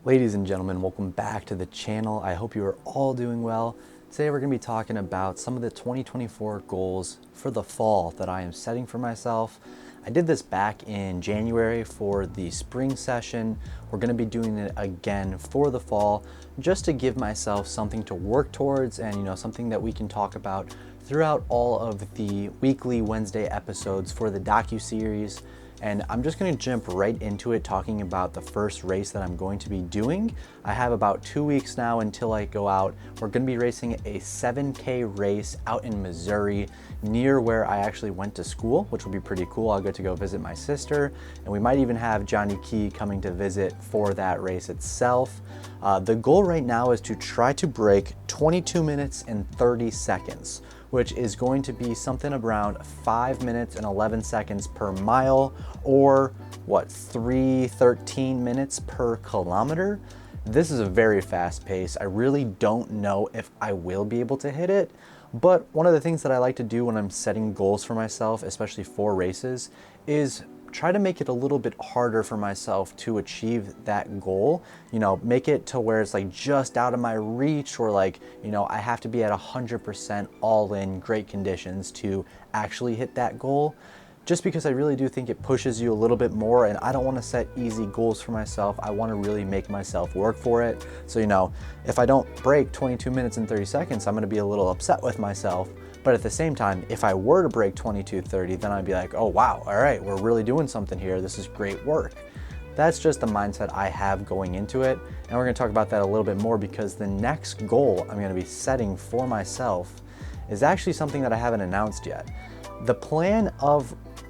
Ladies and gentlemen, welcome back to the channel. I hope you are all doing well. Today we're going to be talking about some of the 2024 goals for the fall that I am setting for myself. I did this back in January for the spring session. We're going to be doing it again for the fall just to give myself something to work towards and something that we can talk about throughout all of the weekly Wednesday episodes for the docu-series. And I'm just gonna jump right into it talking about the first race that I'm going to be doing. I have about 2 weeks now until I go out. We're gonna be racing a 7K race out in Missouri near where I actually went to school, which will be pretty cool. I'll get to go visit my sister, and we might even have Johnny Key coming to visit for that race itself. The goal right now is to try to break 22 minutes and 30 seconds, which is going to be something around 5 minutes and 11 seconds per mile, or 3:13 minutes per kilometer. This is a very fast pace. I really don't know if I will be able to hit it, but one of the things that I like to do when I'm setting goals for myself, especially for races, is try to make it a little bit harder for myself to achieve that goal. Make it to where it's like just out of my reach, or I have to be at 100% all in great conditions to actually hit that goal. Just because I really do think it pushes you a little bit more, and I don't want to set easy goals for myself. I want to really make myself work for it. So, if I don't break 22 minutes and 30 seconds, I'm going to be a little upset with myself. But at the same time, if I were to break 22:30, then I'd be like, oh wow, all right, we're really doing something here. This is great work. That's just the mindset I have going into it. And we're gonna talk about that a little bit more, because the next goal I'm gonna be setting for myself is actually something that I haven't announced yet. The plan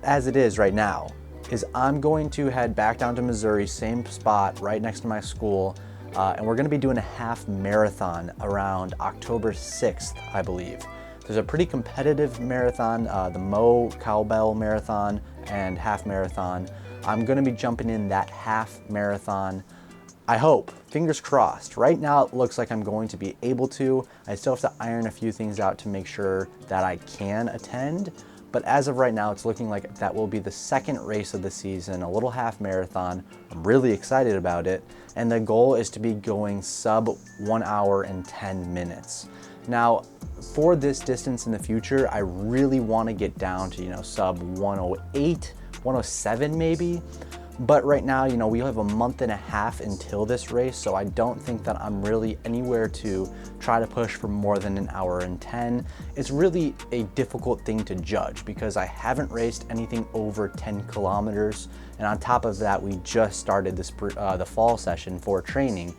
as it is right now is I'm going to head back down to Missouri, same spot right next to my school, and we're gonna be doing a half marathon around October 6th, I believe. There's a pretty competitive marathon, the Mo Cowbell Marathon and half marathon. I'm gonna be jumping in that half marathon. I hope, fingers crossed. Right now it looks like I'm going to be able to. I still have to iron a few things out to make sure that I can attend. But as of right now, it's looking like that will be the second race of the season, a little half marathon. I'm really excited about it. And the goal is to be going sub 1 hour and 10 minutes. Now, for this distance in the future, I really want to get down to, sub 108, 107 maybe. But right now, we have a month and a half until this race, so I don't think that I'm really anywhere to try to push for more than 1 hour and 10. It's really a difficult thing to judge because I haven't raced anything over 10 kilometers. And on top of that, we just started the fall session for training.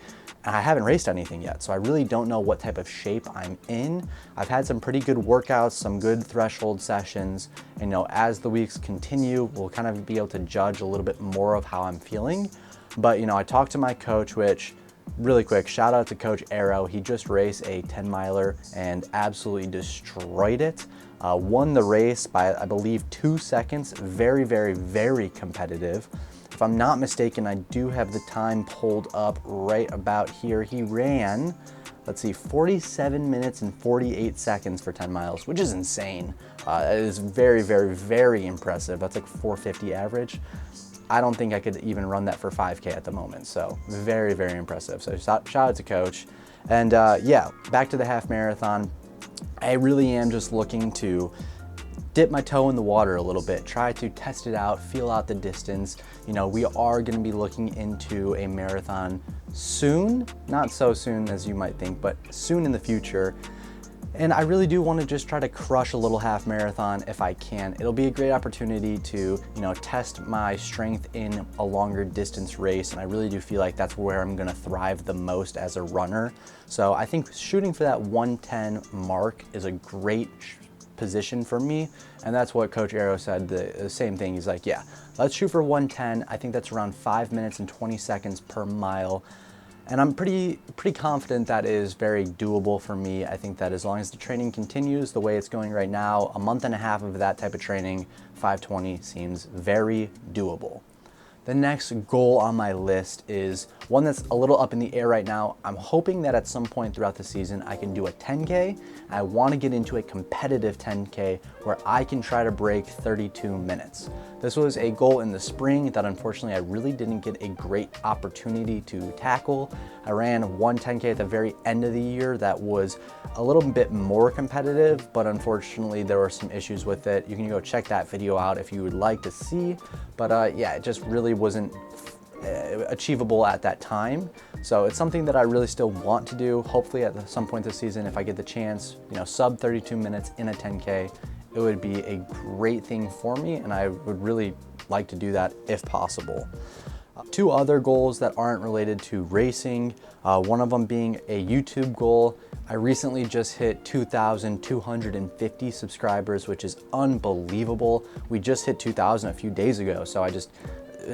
And I haven't raced anything yet, so I really don't know what type of shape I'm in. I've had some pretty good workouts, some good threshold sessions, and as the weeks continue, we'll kind of be able to judge a little bit more of how I'm feeling. But I talked to my coach, which, really quick, shout out to Coach Arrow. He just raced a 10 miler and absolutely destroyed it. Won the race by, I believe, 2 seconds. Very, very, very competitive. If I'm not mistaken, I do have the time pulled up right about here. He ran, 47 minutes and 48 seconds for 10 miles, which is insane. It is very, very, very impressive. That's like 450 average. I don't think I could even run that for 5K at the moment. So very, very impressive. So shout out to Coach. And yeah, back to the half marathon. I really am just looking to dip my toe in the water a little bit, try to test it out, feel out the distance. We are going to be looking into a marathon soon, not so soon as you might think, but soon in the future. And I really do want to just try to crush a little half marathon if I can. It'll be a great opportunity to, test my strength in a longer distance race. And I really do feel like that's where I'm going to thrive the most as a runner. So I think shooting for that 110 mark is a great position for me, and that's what Coach Arrow said, the same thing. He's like, yeah, let's shoot for 110. I think that's around 5 minutes and 20 seconds per mile, and I'm pretty confident that is very doable for me. I think that as long as the training continues the way it's going right now, a month and a half of that type of training, 520 seems very doable. The next goal on my list is One that's a little up in the air right now, I'm hoping that at some point throughout the season I can do a 10K. I want to get into a competitive 10K where I can try to break 32 minutes. This was a goal in the spring that unfortunately I really didn't get a great opportunity to tackle. I ran one 10K at the very end of the year that was a little bit more competitive, but unfortunately there were some issues with it. You can go check that video out if you would like to see, but yeah, it just really wasn't achievable at that time. So it's something that I really still want to do. Hopefully at some point this season, if I get the chance, sub 32 minutes in a 10K, it would be a great thing for me, and I would really like to do that if possible. Two other goals that aren't related to racing, one of them being a YouTube goal. I recently just hit 2,250 subscribers, which is unbelievable. We just hit 2,000 a few days ago, so I just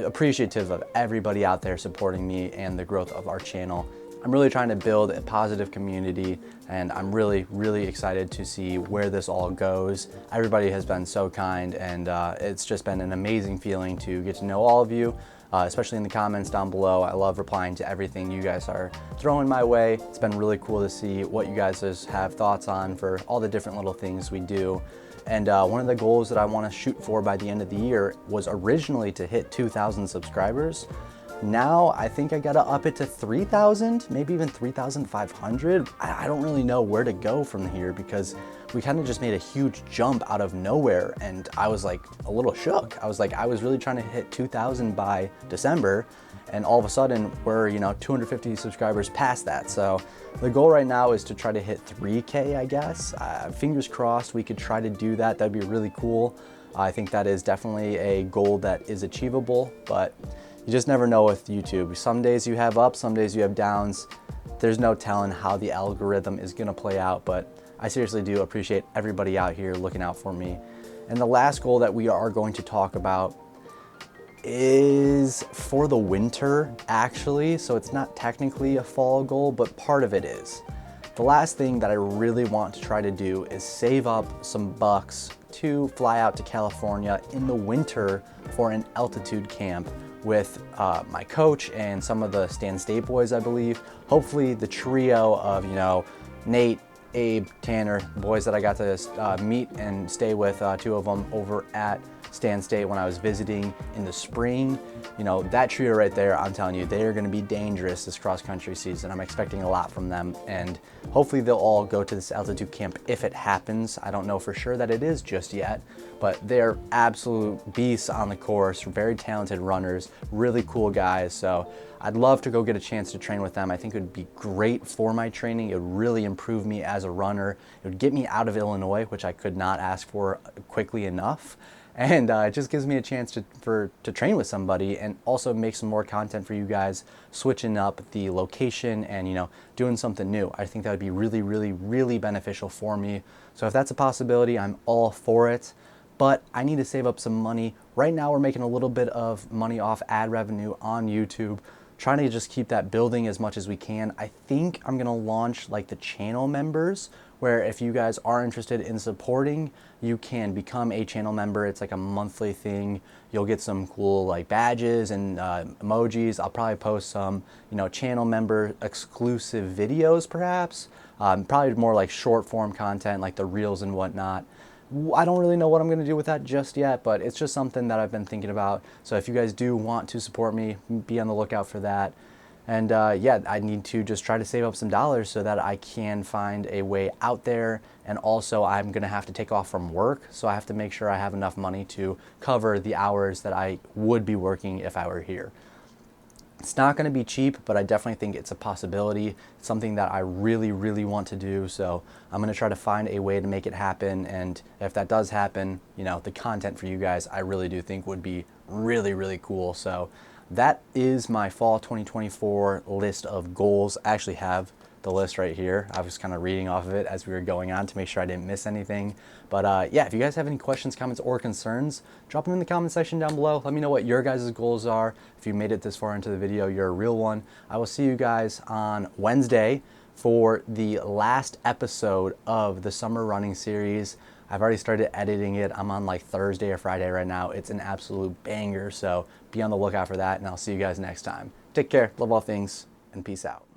appreciative of everybody out there supporting me and the growth of our channel. I'm really trying to build a positive community, and I'm really, really excited to see where this all goes. Everybody has been so kind, and it's just been an amazing feeling to get to know all of you, especially in the comments down below. I love replying to everything you guys are throwing my way. It's been really cool to see what you guys have thoughts on for all the different little things we do. And one of the goals that I want to shoot for by the end of the year was originally to hit 2,000 subscribers. Now I think I gotta up it to 3,000, maybe even 3,500. I don't really know where to go from here because we kind of just made a huge jump out of nowhere, and I was like a little shook. I was really trying to hit 2,000 by December, and all of a sudden we're 250 subscribers past that. So the goal right now is to try to hit 3K, I guess. Fingers crossed we could try to do that. That'd be really cool. I think that is definitely a goal that is achievable, but you just never know with YouTube. Some days you have ups, some days you have downs. There's no telling how the algorithm is gonna play out, but I seriously do appreciate everybody out here looking out for me. And the last goal that we are going to talk about is for the winter, actually. So it's not technically a fall goal, but part of it is. The last thing that I really want to try to do is save up some bucks to fly out to California in the winter for an altitude camp with my coach and some of the Stand State boys, I believe. Hopefully the trio of, Nate, Abe, Tanner, boys that I got to meet and stay with, two of them over at Stand State when I was visiting in the spring. That trio right there, I'm telling you, they are gonna be dangerous this cross-country season. I'm expecting a lot from them, and hopefully they'll all go to this altitude camp if it happens. I don't know for sure that it is just yet, but they're absolute beasts on the course, very talented runners, really cool guys. So I'd love to go get a chance to train with them. I think it would be great for my training. It would really improve me as a runner. It would get me out of Illinois, which I could not ask for quickly enough. And it just gives me a chance to train with somebody and also make some more content for you guys, switching up the location and doing something new. I think that would be really, really, really beneficial for me. So if that's a possibility, I'm all for it. But I need to save up some money. Right now we're making a little bit of money off ad revenue on YouTube, trying to just keep that building as much as we can. I think I'm gonna launch like the channel members, where if you guys are interested in supporting, you can become a channel member. It's like a monthly thing. You'll get some cool like badges and emojis. I'll probably post some, channel member exclusive videos perhaps. Probably more like short form content like the reels and whatnot. I don't really know what I'm going to do with that just yet, but it's just something that I've been thinking about. So if you guys do want to support me, be on the lookout for that. And yeah, I need to just try to save up some dollars so that I can find a way out there. And also I'm going to have to take off from work. So I have to make sure I have enough money to cover the hours that I would be working if I were here. It's not going to be cheap, but I definitely think it's a possibility. It's something that I really, really want to do. So I'm going to try to find a way to make it happen. And if that does happen, the content for you guys, I really do think would be really, really cool. So that is my fall 2024 list of goals. I actually have the list right here. I was kind of reading off of it as we were going on to make sure I didn't miss anything. But yeah, if you guys have any questions, comments, or concerns, drop them in the comment section down below. Let me know what your guys' goals are. If you made it this far into the video, you're a real one. I will see you guys on Wednesday for the last episode of the summer running series. I've already started editing it. I'm on like Thursday or Friday right now. It's an absolute banger, so be on the lookout for that, and I'll see you guys next time. Take care, love all things, and peace out.